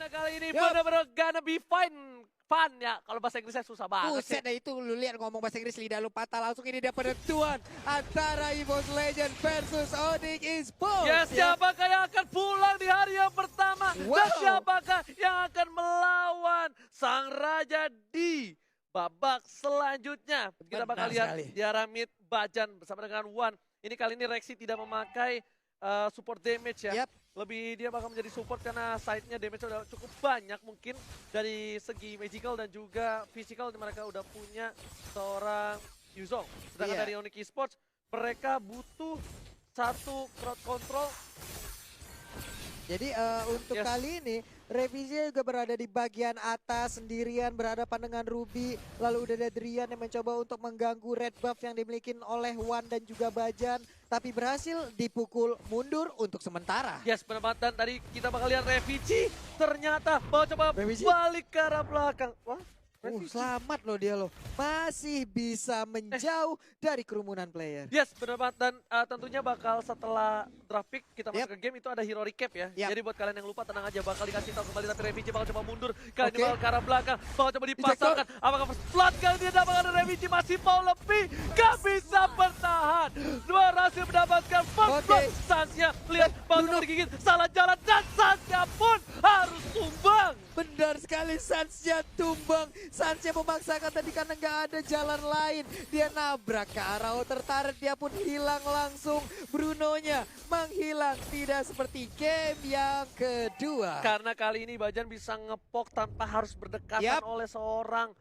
Karena kali ini bener-bener gonna be fun ya. Kalau bahasa Inggrisnya susah banget sih. Buset, itu lu lihat ngomong bahasa Inggris lidah lu patah langsung. Ini dia penentuan antara EVOS Legend versus Onyx Esports. Yes, siapakah yang akan pulang di hari yang pertama? Dan siapakah yang akan melawan sang raja di babak selanjutnya? Kita bakal lihat di arah mid Bajan bersama dengan Wan. Ini kali ini Rexy tidak memakai support damage ya. Lebih dia bakal menjadi support karena side-nya damage udah cukup banyak mungkin dari segi magical dan juga physical mereka udah punya seorang Yuzong. Sedangkan dari Onyx Esports mereka butuh satu crowd control. Jadi untuk kali ini Revisi juga berada di bagian atas sendirian berhadapan dengan Ruby. Lalu udah ada Drian yang mencoba untuk mengganggu red buff yang dimiliki oleh Wan dan juga Bajan. Tapi berhasil dipukul mundur untuk sementara. Yes, penempatan tadi kita bakal lihat Revisi ternyata mau coba balik ke arah belakang. Wah, selamat loh dia loh. Masih bisa menjauh dari kerumunan player. Yes, benar. Dan tentunya bakal setelah draft pick kita masuk ke game itu ada hero recap ya. Jadi buat kalian yang lupa tenang aja bakal dikasih tahu kembali. Tapi Revisi bakal coba mundur. Kali ini bakal ke arah belakang. Bakal coba dipasangkan. Apakah first blood kali ini dapatkan Revisi masih mau lebih. Gak bisa bertahan. Berhasil mendapatkan first blood. Sansnya lihat bakal coba digigit. Salah jalan dan Sansnya pun harus tumbang. Benar sekali, Sansnya tumbang. Sansnya memaksakan tadi karena nggak ada jalan lain. Dia nabrak ke arah outer turret, dia pun hilang langsung. Brunonya menghilang, tidak seperti game yang kedua. Karena kali ini Bajan bisa ngepok tanpa harus berdekatan oleh seorang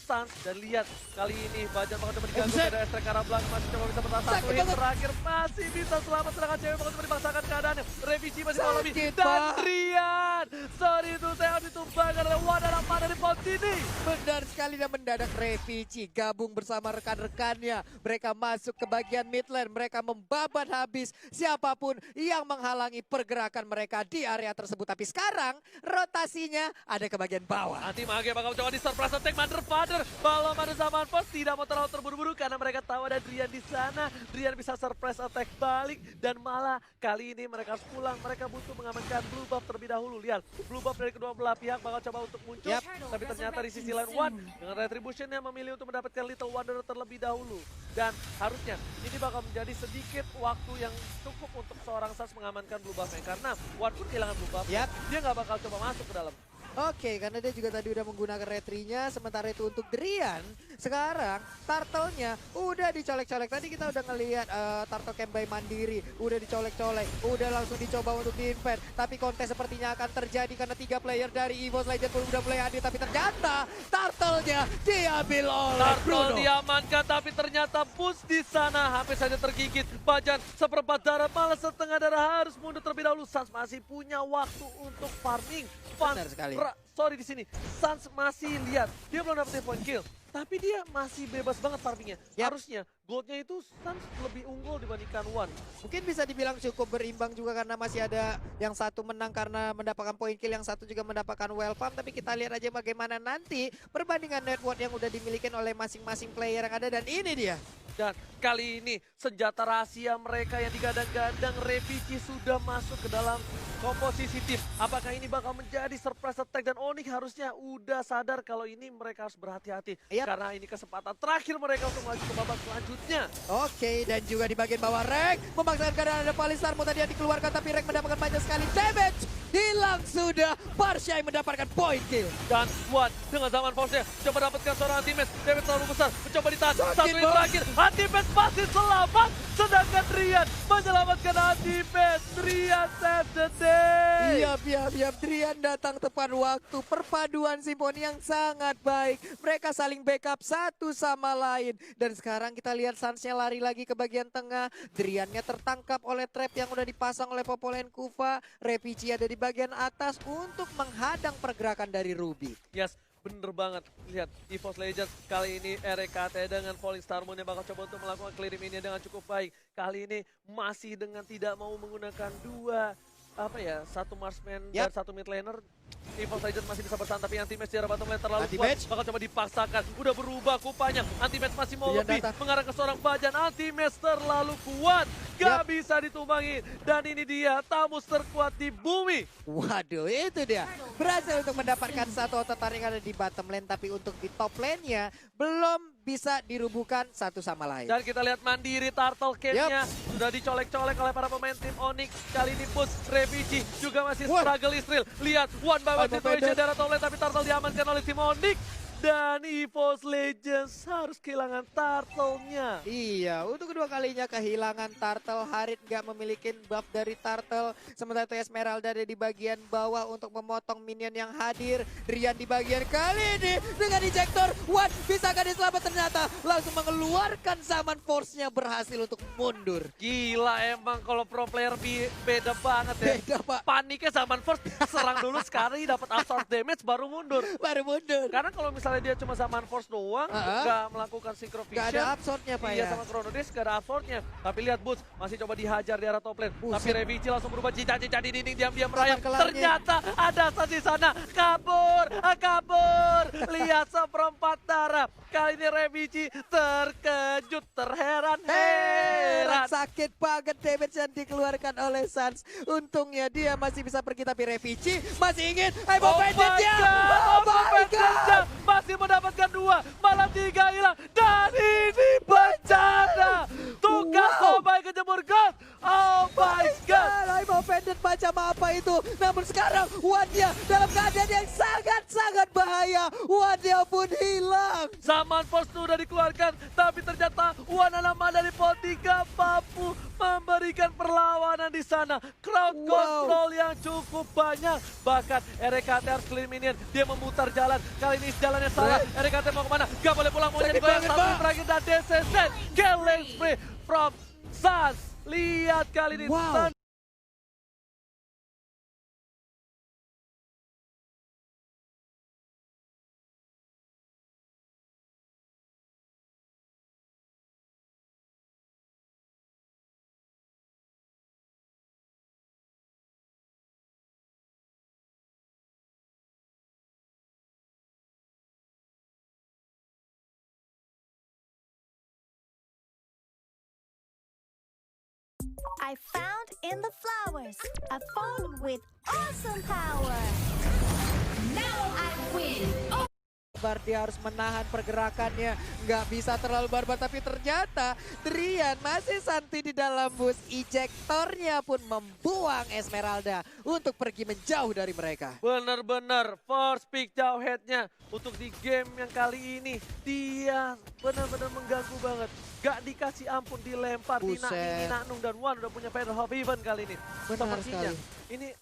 Sans. Dan lihat kali ini Bajan bakal coba diganggu dari Estre ke arah belakang. Masih coba bisa bertahan satu hit terakhir. Masih bisa selamat, sedangkan cewek bakal coba dipaksakan keadaannya. Revisi masih mau lebih. Dan Rian, sorry itu saya ditumbangkan oleh Wadana dari pos ini. Benar sekali, dan mendadak Revisi gabung bersama rekan-rekannya. Mereka masuk ke bagian mid lane. Mereka membabat habis siapapun yang menghalangi pergerakan mereka di area tersebut. Tapi sekarang rotasinya ada ke bagian bawah. Nanti Mage bakal coba di surprise attack Mother Father. Balon pada zaman pos tidak mau terlalu terburu-buru karena mereka tahu ada Drian di sana. Drian bisa surprise attack balik dan malah kali ini mereka harus pulang. Mereka butuh mengamankan blue buff terlebih dahulu. Lihat, blue buff dari kedua belah pihak bakal coba untuk muncul. Tapi ternyata di sisi lain Wan dengan retribution yang memilih untuk mendapatkan Little Wanderer terlebih dahulu. Dan harusnya ini bakal menjadi sedikit waktu yang cukup untuk seorang Sans mengamankan blue buffnya. Karena Wan pun kehilangan blue buff, dia nggak bakal coba masuk ke dalam. Oke, karena dia juga tadi udah menggunakan retrinya. Sementara itu untuk Drian, sekarang turtle-nya udah dicolek-colek. Tadi kita udah ngelihat turtle camp by Mandiri udah dicolek-colek, udah langsung dicoba untuk di-invade. Tapi kontes sepertinya akan terjadi karena 3 player dari EVOS Legend pun udah mulai hadir. Tapi ternyata turtle-nya diambil oleh Bruno. Turtle diamankan, tapi ternyata boost di sana hampir saja tergigit. Bajan seperempat darah, malah setengah darah harus mundur terlebih dahulu. Sans masih punya waktu untuk farming. Benar sekali. Sorry di sini, Sans masih lihat dia belum dapetin point kill, tapi dia masih bebas banget farmingnya. Harusnya goldnya itu Sans lebih unggul dibandingkan Wan. Mungkin bisa dibilang cukup berimbang juga karena masih ada yang satu menang karena mendapatkan point kill, yang satu juga mendapatkan well farm. Tapi kita lihat aja bagaimana nanti perbandingan network yang udah dimiliki oleh masing-masing player yang ada. Dan ini dia. Dan kali ini senjata rahasia mereka yang digadang-gadang Revisi sudah masuk ke dalam komposisi tim. Apakah ini bakal menjadi surprise attack, dan Onyx harusnya udah sadar kalau ini mereka harus berhati-hati. Karena ini kesempatan terakhir mereka untuk maju ke babak selanjutnya. Oke, dan juga di bagian bawah Rek memaksakan keadaan ada Palistar tadi yang dikeluarkan, tapi Rek mendapatkan banyak sekali damage. Hilang sudah, Parsyai mendapatkan point kill. Dan Wan dengan zaman force-nya coba dapatkan seorang anti-match. Damage terlalu besar, mencoba ditahan. Satu yang terakhir, anti-match masih selamat. Sedangkan Drian menyelamatkan anti-match. Drian save the day. Iya, Drian datang tepat waktu. Perpaduan Simfoni yang sangat baik. Mereka saling backup satu sama lain. Dan sekarang kita lihat Sansnya lari lagi ke bagian tengah. Driannya tertangkap oleh trap yang udah dipasang oleh Popolen Kufa. Revisi ada di bagian atas untuk menghadang pergerakan dari Ruby. Yes, bener banget. Lihat, EVOS Legends kali ini RKT dengan Falling Star Moon yang bakal coba untuk melakukan clear ini dengan cukup baik. Kali ini masih dengan tidak mau menggunakan satu marksman dan satu mid laner. Evil Legends masih bisa bertahan, tapi Anti-Match di arah bottom lane terlalu kuat. Anti-Match. Bakal coba dipaksakan. Udah berubah kupanya. Anti-Match masih mau Rian lebih. datang. Mengarah ke seorang Fajan. Anti-Match terlalu kuat. Gak bisa ditumbangi. Dan ini dia Tamus terkuat di bumi. Waduh, itu dia. Berhasil untuk mendapatkan satu otot-tarik yang ada di bottom lane, tapi untuk di top lane-nya belum bisa dirubuhkan satu sama lain. Dan kita lihat Mandiri Turtle Camp-nya sudah dicolek-colek oleh para pemain tim Onyx. Kali ini Push, Revigi juga masih struggle Israel. Lihat one by one situation dari top lane, tapi Turtle diamankan oleh tim Onyx. Dan EVOS Legends harus kehilangan Turtle-nya. Iya, untuk kedua kalinya kehilangan Turtle. Harit nggak memiliki buff dari Turtle. Sementara itu Esmeralda ada di bagian bawah untuk memotong minion yang hadir. Rian di bagian kali ini dengan ejector. What? Bisakah diselamat? Ternyata langsung mengeluarkan Zaman Force-nya, berhasil untuk mundur. Gila emang kalau pro player beda banget ya. Beda, Pak. Paniknya Zaman First serang dulu sekali dapat absorb damage baru mundur. Baru mundur. Karena kalau misalnya dia cuma Zaman Force doang, nggak melakukan Synchrovision. Gak ada absorb-nya, Pak, Iya, ya. sama Chrono Disc gak ada absorb-nya. Tapi lihat Boots masih coba dihajar di arah top lane. Buset. Tapi Revigi langsung berubah cincang-cincang di dinding, diam-diam merayap. Kelarnya. Ternyata ada Sans di sana. Kabur, kabur. Lihat seperempat darah. Kali ini Revigi terkejut, terheran-heran. Sakit banget damage yang dikeluarkan oleh Sans. Untungnya dia masih bisa pergi, tapi Revigi masih ingin. Oh my God, masih mendapatkan 2, malah 3 hilang. Dan ini bencana. Tugas Obai kejemur God. Oh my God. I'm offended macam apa itu. Namun sekarang Wadia dalam keadaan yang sangat-sangat bahaya. Wadia pun hilang. Zaman Force sudah dikeluarkan, tapi ternyata Wanalama dari pot 3 mampu memberikan perlawanan di sana. Crowd control yang cukup banyak. Bahkan RKT harus clear minion. Dia memutar jalan. Kali ini jalannya salah. RKT mau kemana? Gak boleh pulang. Monyet goyang. Tapi berakhir dan DCZ. Killing spree from Sans. Lihat kali ini. I found in the flowers a phone with awesome power. Now I win. Oh. Dia harus menahan pergerakannya, nggak bisa terlalu barbar, tapi ternyata Drian masih santai di dalam bus. Ejektornya pun membuang Esmeralda untuk pergi menjauh dari mereka. Bener-bener first pick jauh headnya untuk di game yang kali ini. Dia bener-bener mengganggu banget. Gak dikasih ampun, dilempar, Dinaknung dan Wan udah punya Feather of Even kali ini. Sepertinya ini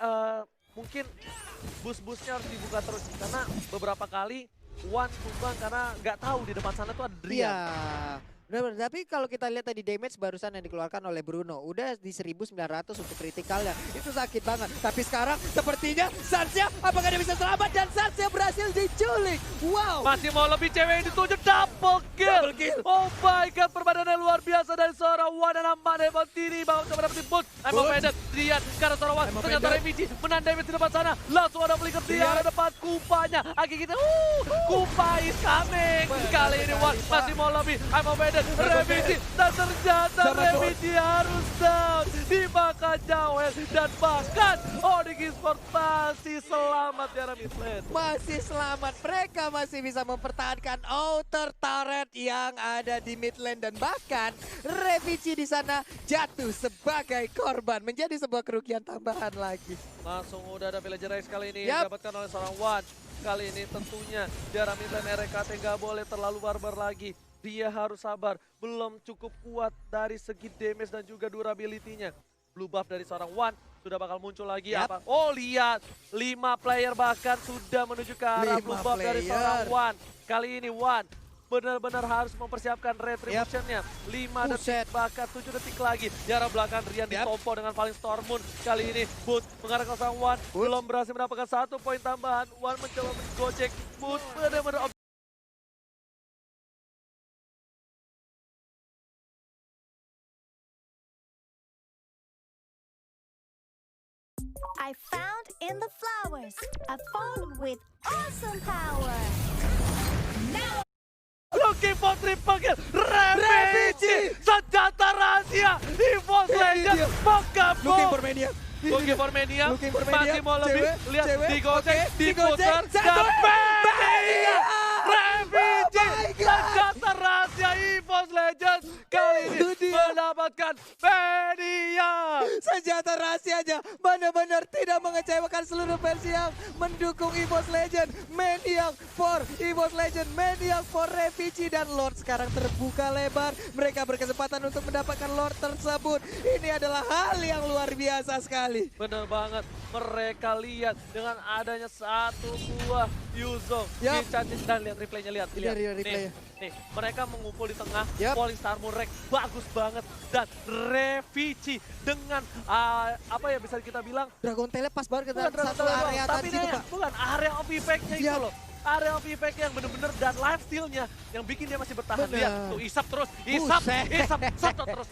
mungkin bus-busnya harus dibuka terus karena beberapa kali Wan tumbang karena nggak tahu di depan sana tuh ada Drian. Iya. Benar-benar, tapi kalau kita lihat tadi damage barusan yang dikeluarkan oleh Bruno, udah di 1900 untuk kritikalnya, itu sakit banget. Tapi sekarang sepertinya Sansnya apakah dia bisa selamat, dan Sansnya berhasil diculik. Wow. Masih mau lebih, cewek yang dituju double kill. Oh my God, perbadannya luar biasa dari seorang Wan dan Mane Montini. Bahwa coba dapetin boot. I'm offended, Drian karena seorang Wan. Ternyata Revigi menang damage di depan sana. Langsung ada flicker di arah depan kupanya. Aki kita, Kupa is coming. Kali ini Wan masih mau lebih. I'm offended. Revigi, dan ternyata Revigi harus down dimakan Jawel, dan bahkan Onyx Esports masih selamat di arah mid lane. Masih selamat, mereka masih bisa mempertahankan outer turret yang ada di mid lane, dan bahkan Revigi di sana jatuh sebagai korban, menjadi sebuah kerugian tambahan lagi. Langsung udah ada Villager Race kali ini didapatkan oleh seorang Wan. Kali ini tentunya di arah mid lane RKT nggak boleh terlalu barbar lagi. Dia harus sabar, belum cukup kuat dari segi damage dan juga durability-nya. Blue buff dari seorang Wan sudah bakal muncul lagi. Apa? Oh lihat, 5 player bahkan sudah menuju ke arah blue buff dari seorang Wan. Kali ini Wan benar-benar harus mempersiapkan retribution-nya. 5 detik bahkan 7 detik lagi. Di arah belakang Rian ditompo dengan paling Storm Moon. Kali ini Boot mengarah ke seorang Wan, belum berhasil mendapatkan 1 poin tambahan. Wan mencoba menggojek Boot, benar-benar I found in in the flowers. I've fallen with awesome power. Now Looking for triple kill, Revenge! Senjata rahasia, EVOS Legends, Looking for menggabung. Mania. Looking for Mania, Looking for Mania. masih mau lebih, Cewek, lihat cewek, digocek, oke, diputar, digocek, dan satu. Mania! Revenge! Oh my God. Senjata rahasia EVOS Legends kali ini Itu dia. mendapatkan Mania! Senjata rahasianya benar-benar tidak mengecewakan seluruh fans yang mendukung EVOS Legend. Maniac for EVOS Legend, Maniac for Revenge dan Lord sekarang terbuka lebar. Mereka berkesempatan untuk mendapatkan Lord tersebut. Ini adalah hal yang luar biasa sekali. Bener banget, mereka lihat dengan adanya satu buah Yuzong Yap. di dan lihat replaynya, lihat. Lihat replaynya. Nih, mereka mengumpul di tengah, Yap. Polystar Moonrek bagus banget dan Revenge dengan apa ya bisa kita bilang Dragon Tail pas banget ke bukan dalam satu Dragon Tail area doang, tadi tapi itu, dia Pak. bukan area of effect-nya itu Yap. loh. Area of effect yang bener-bener dan life steal-nya yang bikin dia masih bertahan. Bener. Lihat tuh, isap terus, isap, Buset. isap, sotot terus.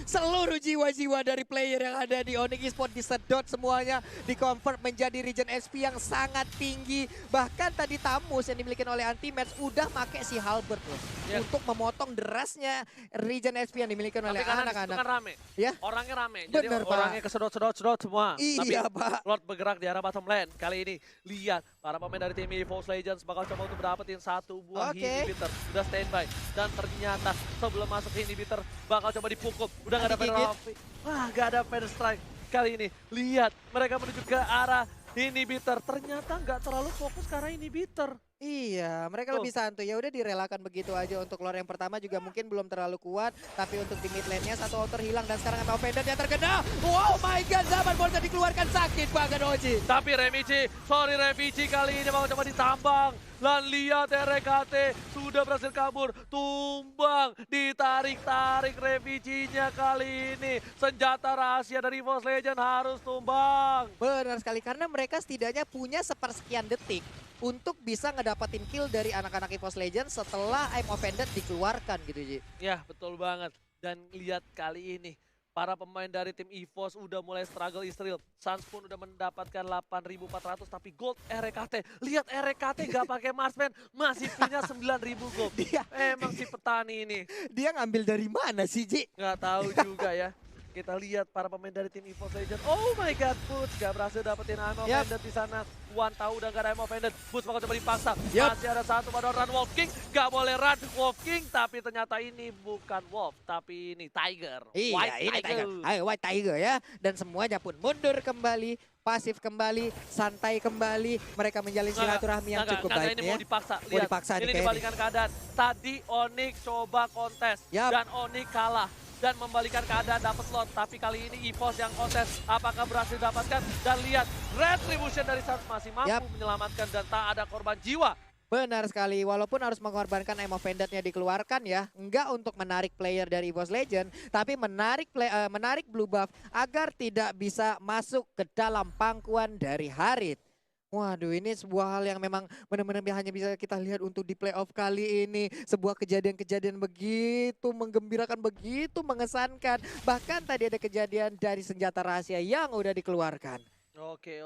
Seluruh jiwa-jiwa dari player yang ada di Onyx Esports disedot semuanya, di-convert menjadi Regen SP yang sangat tinggi. Bahkan tadi Tamus yang dimiliki oleh Anti-Match udah pakai si Halberd loh. Ya. Untuk memotong derasnya Regen SP yang dimiliki oleh Tapi karena di situ anak-anak. kan rame, Ya, orangnya rame, jadi Bener, Pak. orangnya kesedot-sedot semua. Iya, Tapi Pak. Lord bergerak di arah bottom lane. Kali ini lihat para pemain dari tim EVOS Legends bakal coba untuk dapetin satu buah Oke. inhibitor. Udah standby. Dan ternyata sebelum masuk inhibitor bakal coba dipukul. Udah gak ada Digigit. penalty. Wah, gak ada pen strike. Kali ini lihat mereka menuju ke arah inhibitor. Ternyata nggak terlalu fokus ke arah inhibitor. Iya, mereka Tuh. lebih santuy. Ya udah direlakan begitu aja untuk Lord yang pertama juga mungkin belum terlalu kuat, tapi untuk di mid lane-nya satu outer hilang dan sekarang Emma Pendant yang terkena. Oh my god, zaman bolanya dikeluarkan sakit banget Oji. Tapi Revenge kali ini mau coba ditambang. Dan lihat RKT sudah berhasil kabur. Tumbang, ditarik-tarik Revenge-nya kali ini. Senjata rahasia dari EVOS Legend harus tumbang. Benar sekali, karena mereka setidaknya punya sepersekian detik untuk bisa ngedapatin kill dari anak-anak EVOS Legends setelah Aim of Pendant dikeluarkan gitu Ji. Ya, betul banget. Dan lihat kali ini, para pemain dari tim EVOS udah mulai struggle Israel. Suns pun udah mendapatkan 8.400 tapi gold RKT. Lihat RKT gak pakai marksman, masih punya 9.000 gold. Dia Emang si petani ini. dia ngambil dari mana sih Ji? Nggak tahu juga ya. Kita lihat para pemain dari tim EVOS Legends. Oh my god, Boots gak berhasil dapetin Aim of Yap. Pendant di sana. Wan tahu udah gak ada Aim of Pendant. Boots bakal coba dipaksa. Yap. Masih ada satu pada run Wolf King. Gak boleh run Wolf King, tapi ternyata ini bukan Wolf, tapi ini Tiger. Iya, White ini Tiger. Ayo White Tiger ya. Dan semuanya pun mundur kembali, pasif kembali, santai kembali. Mereka menjalin silaturahmi yang cukup baik ini ya. mau dipaksa. Mau Lihat, dipaksa nih ini kayaknya. dibalikan keadaan. Tadi Onyx coba kontes Yap. dan Onyx kalah. Dan membalikan keadaan dapat Lord. Tapi kali ini EVOS yang kontes. Apakah berhasil dapatkan? Dan lihat Retribution dari Suns masih mampu Yap. menyelamatkan dan tak ada korban jiwa. Benar sekali, walaupun harus mengorbankan Aim of Pendant-nya dikeluarkan ya. Enggak untuk menarik player dari EVOS Legend, tapi menarik blue buff agar tidak bisa masuk ke dalam pangkuan dari Harit. Waduh, ini sebuah hal yang memang benar-benar hanya bisa kita lihat untuk di playoff kali ini. Sebuah kejadian-kejadian begitu menggembirakan, begitu mengesankan. Bahkan tadi ada kejadian dari senjata rahasia yang udah dikeluarkan. Oke.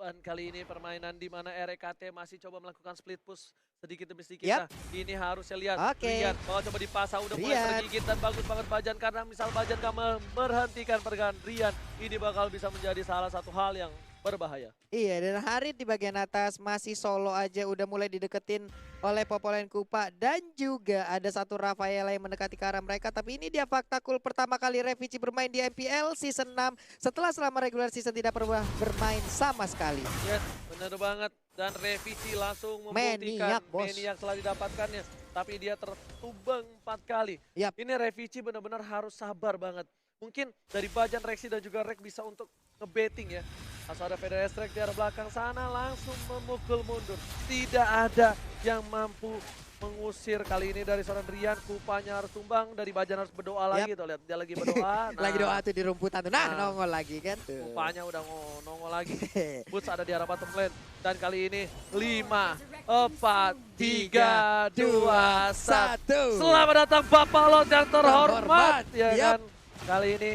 Dan kali ini permainan di mana RKT masih coba melakukan split push sedikit demi sedikit. Yap. Nah, ini harusnya lihat. Oke. Lihat, bahwa coba dipasang udah mulai Rian. tergigit dan bagus banget Bajan. Karena misal Bajan gak memberhentikan pergerakan Rian, ini bakal bisa menjadi salah satu hal yang berbahaya. Iya, dan Harit di bagian atas masih solo aja udah mulai dideketin oleh Popolen Kupa. Dan juga ada satu Rafaela yang mendekati ke arah mereka. Tapi ini dia fakta cool pertama kali Revenge bermain di MPL Season 6. Setelah selama regular season tidak pernah bermain sama sekali. Yes, benar banget. Dan Revenge langsung membuktikan Maniac, bos. Maniac setelah didapatkannya. Tapi dia tertumbang 4 kali. Yap. Ini Revenge benar-benar harus sabar banget. Mungkin dari Bajan, Rexy dan juga Rek bisa untuk nge-baiting ya. Langsung ada VDS Rek di arah belakang sana langsung memukul mundur. Tidak ada yang mampu mengusir kali ini dari seorang Rian. Kupanya harus tumbang, dari Bajan harus berdoa lagi tuh. Lihat dia lagi berdoa. Lagi doa tuh di rumputan tuh. Nah, Nah. nongol lagi kan tuh. Kupanya udah nongol lagi. Boots ada di arah bottom lane. Dan kali ini 5, 4, 3, 2, 1. Selamat datang Bapak Lord yang terhormat. Ya Yap. kan. Kali ini.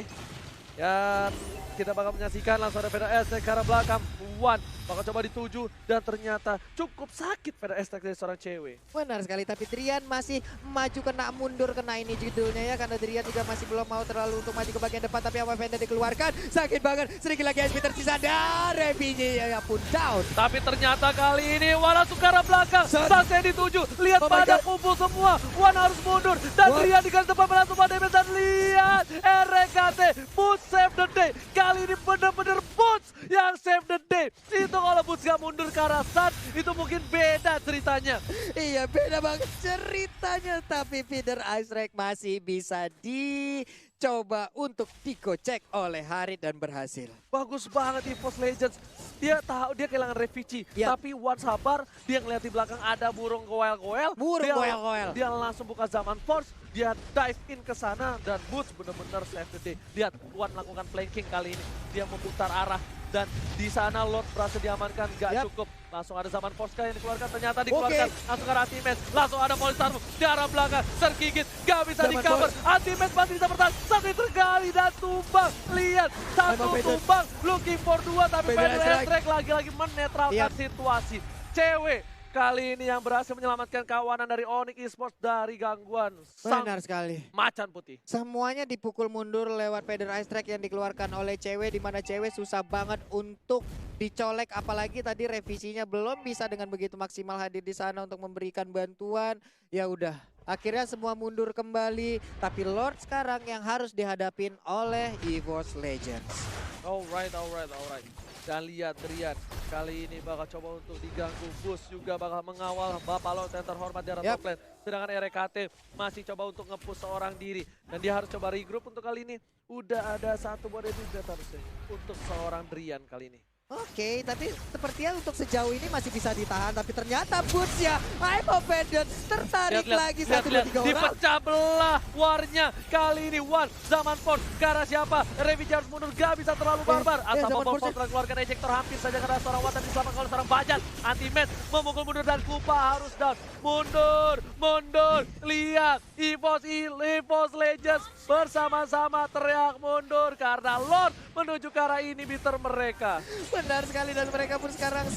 Dan kita bakal menyaksikan langsung ada Feder Aztec ke arah belakang. One bakal coba dituju dan ternyata cukup sakit Feder Aztec dari seorang cewek. Benar sekali, tapi Drian masih maju kena mundur kena ini judulnya ya, karena Drian juga masih belum mau terlalu untuk maju ke bagian depan, tapi apa Fender dikeluarkan, sakit banget, sedikit lagi SP tersisa dan Revinya ya pun down. Tapi ternyata kali ini Wan langsung ke arah belakang, Sasha dituju, lihat pada kumpul semua, Wan harus mundur dan Drian di garis depan langsung pada damage dan lihat RKT, Boots save the day, kali ini bener-bener Boots yang save the day. Itu kalau Boots gak mundur ke arah Sun, itu mungkin beda ceritanya. Iya beda banget ceritanya, tapi Feeder Ice Rek masih bisa dicoba untuk dikocek oleh Harit dan berhasil. Bagus banget EVOS Legends. Dia tahu dia kehilangan Revici, tapi Wan sabar, dia ngeliat di belakang ada burung goel-goel. Burung goel-goel. Dia langsung buka Zaman Force, dia dive in ke sana dan Boots benar-benar save the day. Lihat Wan melakukan flanking kali ini, dia memutar arah dan di sana Lord berhasil diamankan, gak cukup. Langsung ada Zaman Force yang dikeluarkan, ternyata dikeluarkan. Langsung ke arah Anti-Match, langsung ada Polistarmu di arah belakang, tergigit, gak bisa di-cover. Anti-Match masih bisa bertahan, satu tergali dan tumbang. Lihat, satu tumbang, looking for dua, tapi Feder Aztec lagi-lagi menetralkan situasi. Cewek kali ini yang berhasil menyelamatkan kawanan dari Onyx Esports dari gangguan Benar sekali. macan putih. Semuanya dipukul mundur lewat Feeder Ice Track yang dikeluarkan oleh cewek, di mana cewek susah banget untuk dicolek, apalagi tadi revisinya belum bisa dengan begitu maksimal hadir di sana untuk memberikan bantuan. Ya udah, akhirnya semua mundur kembali, tapi Lord sekarang yang harus dihadapin oleh EVOS Legends. Alright. Dan lihat Drian kali ini bakal coba untuk diganggu. Boost juga bakal mengawal Bapak Lord yang terhormat di arah top lane. Sedangkan RKT masih coba untuk nge-push seorang diri. Dan dia harus coba regroup untuk kali ini. Udah ada satu body death harusnya untuk seorang Drian kali ini. Oke, tapi sepertinya untuk sejauh ini masih bisa ditahan, tapi ternyata Boots ya, I'm offended, tertarik lagi 1-2-3 orang. Dipecah belah warnya kali ini. Wan, Zaman Force, ke arah siapa? Revici harus mundur, gak bisa terlalu barbar. Asal Zaman Force telah keluarkan ejector, hampir saja karena seorang Watan diselamatkan oleh seorang Bajan. Anti-match memukul mundur dan Kupa harus down. Mundur, lihat EVOS Legends bersama-sama teriak mundur karena Lord menuju ke arah inhibitor mereka. Benar sekali, dan mereka pun sekarang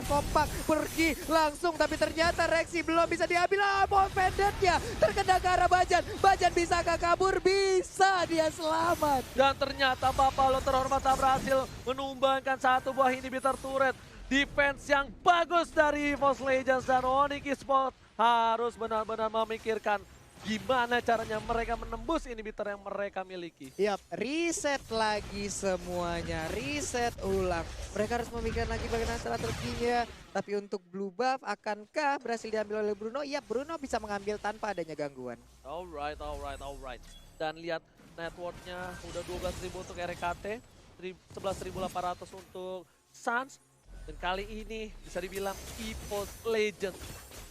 kompak pergi langsung, tapi ternyata Rexy belum bisa diambil. Offended-nya terkena ke arah Bajan. Bajan bisakah kabur? Bisa, dia selamat. Dan ternyata Bapak Lord terhormat tak berhasil menumbangkan satu buah inhibitor turret. Defense yang bagus dari EVOS Legends dan Onyx Esports harus benar-benar memikirkan gimana caranya mereka menembus inhibitor yang mereka miliki. Yap, reset lagi semuanya, reset ulang. Mereka harus memikirkan lagi bagaimana strateginya. Tapi untuk blue buff, akankah berhasil diambil oleh Bruno? Iya, Bruno bisa mengambil tanpa adanya gangguan. Alright. Dan lihat networknya udah 12.000 untuk RKT, 11.800 untuk Suns. Dan kali ini bisa dibilang EVOS Legends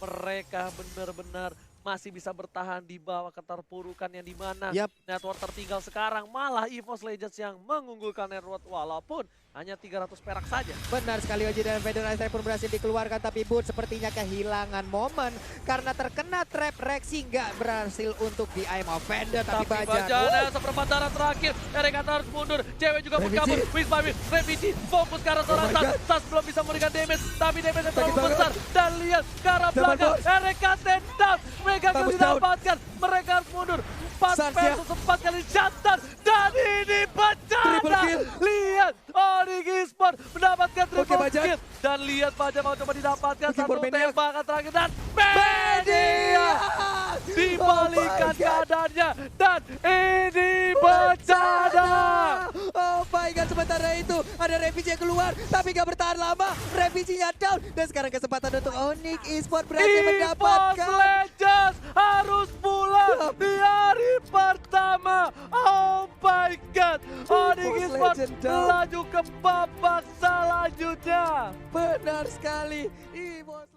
mereka benar-benar masih bisa bertahan di bawah keterpurukan yang dimana network tertinggal sekarang. Malah EVOS Legends yang mengunggulkan network walaupun hanya 300 perak saja. Benar sekali, Oji, dan Feeder Ice Track pun berhasil dikeluarkan, tapi Boots sepertinya kehilangan momen karena terkena trap. Rexy nggak berhasil untuk di aim offender, tapi Bajan. Seperempat darah terakhir, RKT harus mundur, cewek juga pun kabur. Revici fokus ke arah seorang Sas. Sas belum bisa memberikan damage, tapi damage yang terlalu besar. Dan lihat ke arah belakang, RKT down. Mereka akan didapatkan, mereka harus mundur. 4 versus 4 kali jantan, dan ini bencana. Lihat, Onyx Esports mendapatkan triple kill. Dan lihat Bajan mau coba didapatkan satu tembakan terakhir, dan Media dibalikan keadaannya, dan ini bencana. Oh my god, sementara itu ada Revici yang keluar, tapi gak bertahan lama. Revicinya down, dan sekarang kesempatan untuk Onyx Esports berhasil mendapatkan. EVOS Legends harus pulang di hari pertama. Oh my god, Onyx Esports melaju ke babak selanjutnya. Benar sekali, EVOS